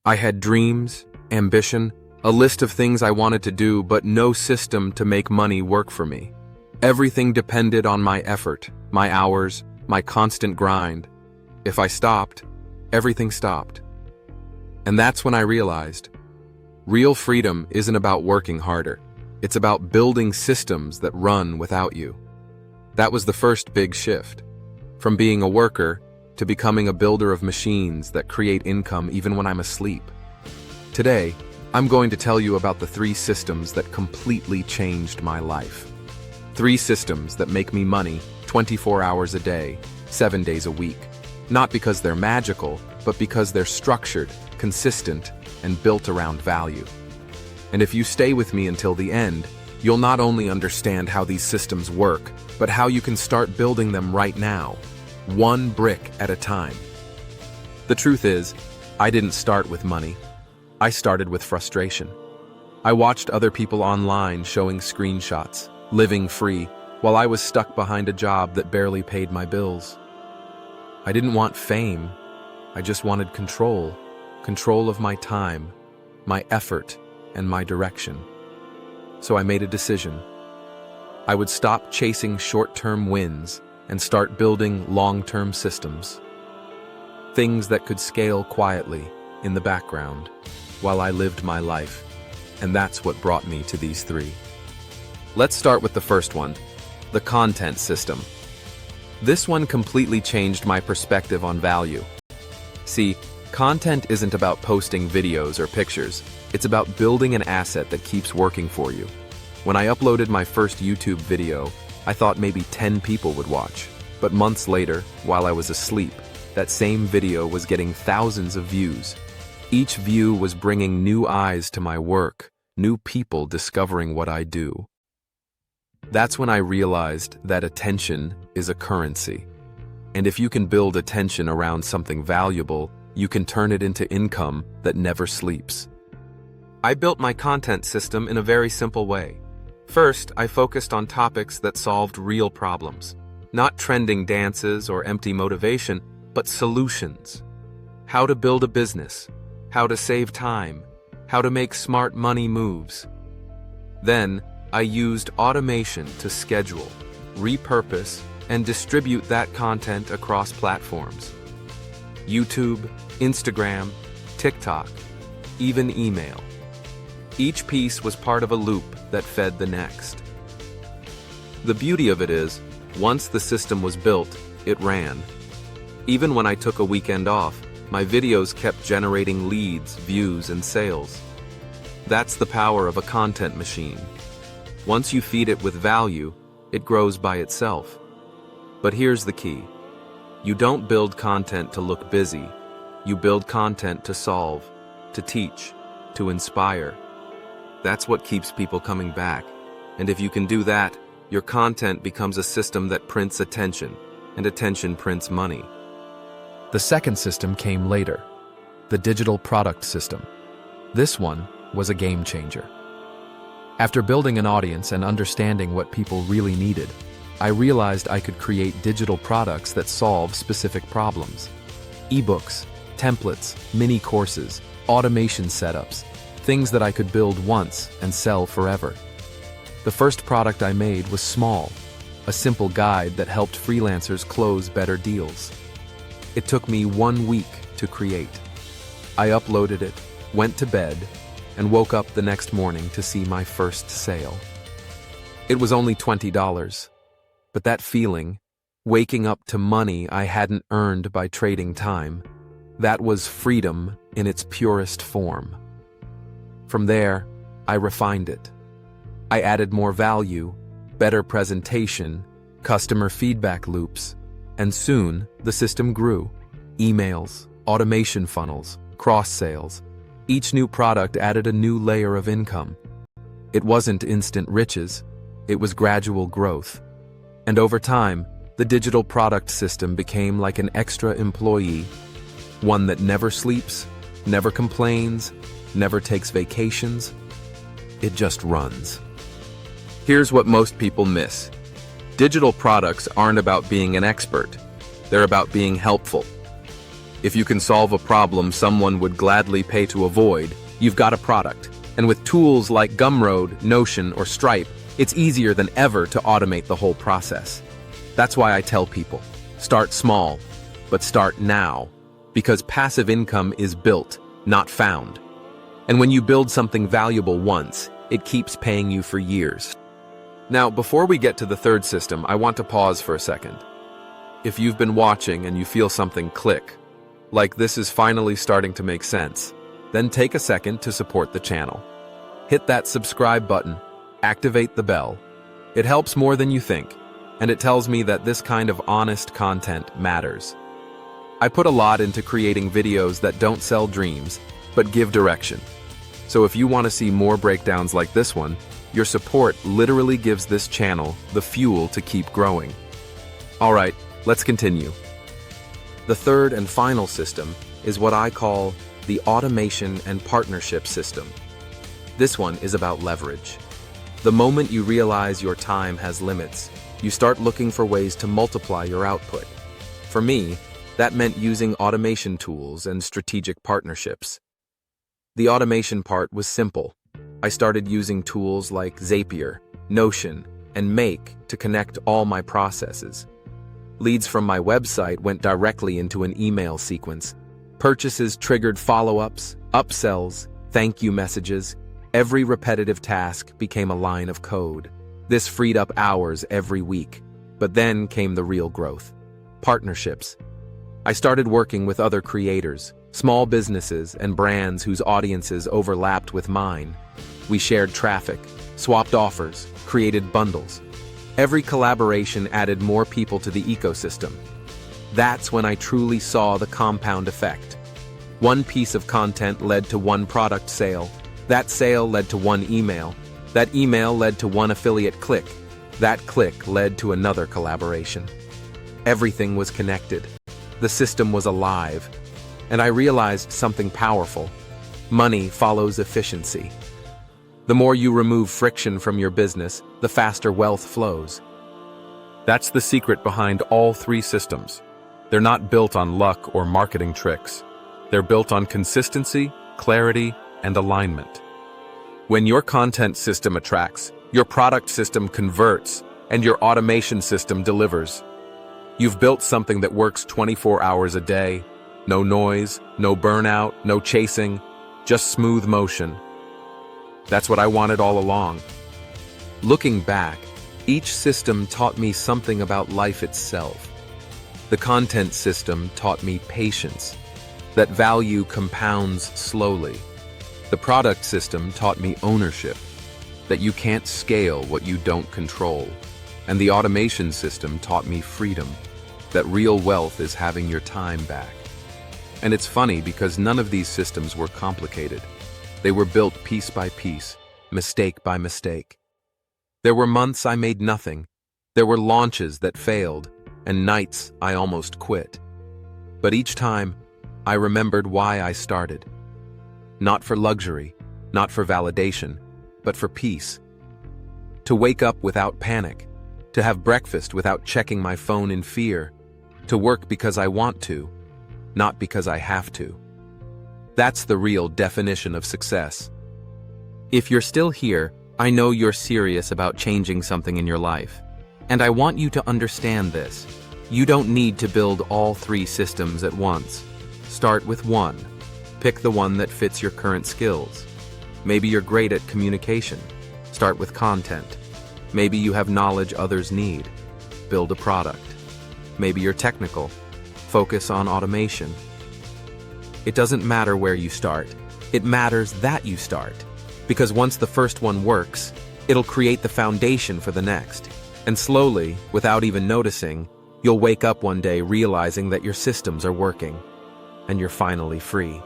I had dreams, ambition, a list of things I wanted to do, but no system to make money work for me. Everything depended on my effort, my hours, my constant grind. If I stopped, everything stopped. And that's when I realized, real freedom isn't about working harder. It's about building systems that run without you. That was the first big shift. From being a worker to becoming a builder of machines that create income even when I'm asleep. Today, I'm going to tell you about the 3 systems that completely changed my life. 3 systems that make me money 24 hours a day, 7 days a week. Not because they're magical, but because they're structured, consistent, and built around value. And if you stay with me until the end, you'll not only understand how these systems work, but how you can start building them right now, one brick at a time. The truth is, I didn't start with money. I started with frustration. I watched other people online showing screenshots, living free, while I was stuck behind a job that barely paid my bills. I didn't want fame. I just wanted control. Control of my time, my effort, and my direction. So I made a decision. I would stop chasing short-term wins and start building long-term systems. Things that could scale quietly in the background while I lived my life. And that's what brought me to these 3. Let's start with the first one, the content system. This one completely changed my perspective on value. See, content isn't about posting videos or pictures. It's about building an asset that keeps working for you. When I uploaded my first YouTube video, I thought maybe 10 people would watch. But months later, while I was asleep, that same video was getting thousands of views. Each view was bringing new eyes to my work, new people discovering what I do. That's when I realized that attention is a currency. And if you can build attention around something valuable, you can turn it into income that never sleeps. I built my content system in a very simple way. First, I focused on topics that solved real problems. Not trending dances or empty motivation, but solutions. How to build a business, how to save time, how to make smart money moves. Then, I used automation to schedule, repurpose, and distribute that content across platforms. YouTube, Instagram, TikTok, even email. Each piece was part of a loop that fed the next. The beauty of it is, once the system was built, it ran. Even when I took a weekend off, my videos kept generating leads, views, and sales. That's the power of a content machine. Once you feed it with value, it grows by itself. But here's the key. You don't build content to look busy. You build content to solve, to teach, to inspire. That's what keeps people coming back. And if you can do that, your content becomes a system that prints attention, and attention prints money. The second system came later, the digital product system. This one was a game changer. After building an audience and understanding what people really needed, I realized I could create digital products that solve specific problems. Ebooks, templates, mini courses, automation setups, things that I could build once and sell forever. The first product I made was small, a simple guide that helped freelancers close better deals. It took me 1 week to create. I uploaded it, went to bed, and woke up the next morning to see my first sale. It was only $20, but that feeling, waking up to money I hadn't earned by trading time, that was freedom in its purest form. From there, I refined it. I added more value, better presentation, customer feedback loops, and soon the system grew. Emails, automation funnels, cross-sales. Each new product added a new layer of income. It wasn't instant riches, it was gradual growth. And over time, the digital product system became like an extra employee, one that never sleeps, never complains, never takes vacations. It just runs. Here's what most people miss. Digital products aren't about being an expert. They're about being helpful. If you can solve a problem someone would gladly pay to avoid, you've got a product. And with tools like Gumroad, Notion, or Stripe, it's easier than ever to automate the whole process. That's why I tell people, start small, but start now, because passive income is built, not found. And when you build something valuable once, it keeps paying you for years. Now, before we get to the third system, I want to pause for a second. If you've been watching and you feel something click, like this is finally starting to make sense, then take a second to support the channel. Hit that subscribe button, activate the bell. It helps more than you think, and it tells me that this kind of honest content matters. I put a lot into creating videos that don't sell dreams, but give direction. So if you want to see more breakdowns like this one, your support literally gives this channel the fuel to keep growing. All right, let's continue. The third and final system is what I call the automation and partnership system. This one is about leverage. The moment you realize your time has limits, you start looking for ways to multiply your output. For me, that meant using automation tools and strategic partnerships. The automation part was simple. I started using tools like Zapier, Notion, and Make to connect all my processes. Leads from my website went directly into an email sequence. Purchases triggered follow-ups, upsells, thank you messages. Every repetitive task became a line of code. This freed up hours every week. But then came the real growth. Partnerships. I started working with other creators, small businesses, and brands whose audiences overlapped with mine. We shared traffic, swapped offers, created bundles. Every collaboration added more people to the ecosystem. That's when I truly saw the compound effect. One piece of content led to one product sale. That sale led to one email. That email led to one affiliate click. That click led to another collaboration. Everything was connected. The system was alive. And I realized something powerful. Money follows efficiency. The more you remove friction from your business, the faster wealth flows. That's the secret behind all three systems. They're not built on luck or marketing tricks. They're built on consistency, clarity, and alignment. When your content system attracts, your product system converts, and your automation system delivers. You've built something that works 24 hours a day. No noise, no burnout, no chasing, just smooth motion. That's what I wanted all along. Looking back, each system taught me something about life itself. The content system taught me patience, that value compounds slowly. The product system taught me ownership, that you can't scale what you don't control. And the automation system taught me freedom, that real wealth is having your time back. And it's funny because none of these systems were complicated. They were built piece by piece, mistake by mistake. There were months I made nothing. There were launches that failed, and nights I almost quit. But each time, I remembered why I started. Not for luxury, not for validation, but for peace. To wake up without panic, to have breakfast without checking my phone in fear, to work because I want to, not because I have to. That's the real definition of success. If you're still here, I know you're serious about changing something in your life. And I want you to understand this. You don't need to build all three systems at once. Start with one. Pick the one that fits your current skills. Maybe you're great at communication. Start with content. Maybe you have knowledge others need. Build a product. Maybe you're technical. Focus on automation. It doesn't matter where you start. It matters that you start. Because once the first one works, it'll create the foundation for the next. And slowly, without even noticing, you'll wake up one day realizing that your systems are working. And you're finally free.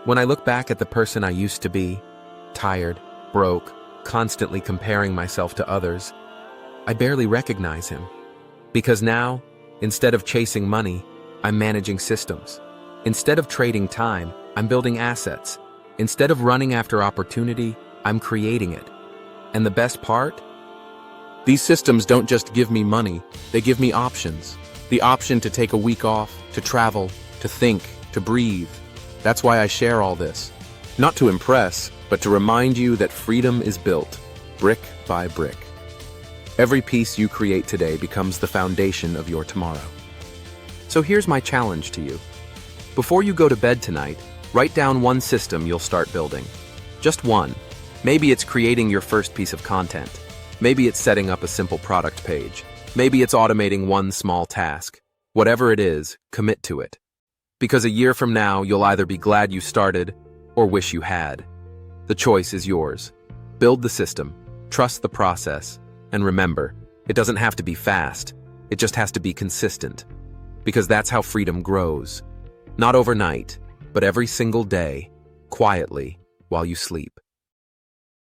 When I look back at the person I used to be, tired, broke, constantly comparing myself to others, I barely recognize him. Because now, instead of chasing money, I'm managing systems. Instead of trading time, I'm building assets. Instead of running after opportunity, I'm creating it. And the best part? These systems don't just give me money, they give me options. The option to take a week off, to travel, to think, to breathe. That's why I share all this. Not to impress, but to remind you that freedom is built, brick by brick. Every piece you create today becomes the foundation of your tomorrow. So here's my challenge to you. Before you go to bed tonight, write down one system you'll start building. Just one. Maybe it's creating your first piece of content. Maybe it's setting up a simple product page. Maybe it's automating one small task. Whatever it is, commit to it. Because a year from now, you'll either be glad you started or wish you had. The choice is yours. Build the system, trust the process, and remember, it doesn't have to be fast. It just has to be consistent. Because that's how freedom grows. Not overnight, but every single day, quietly, while you sleep.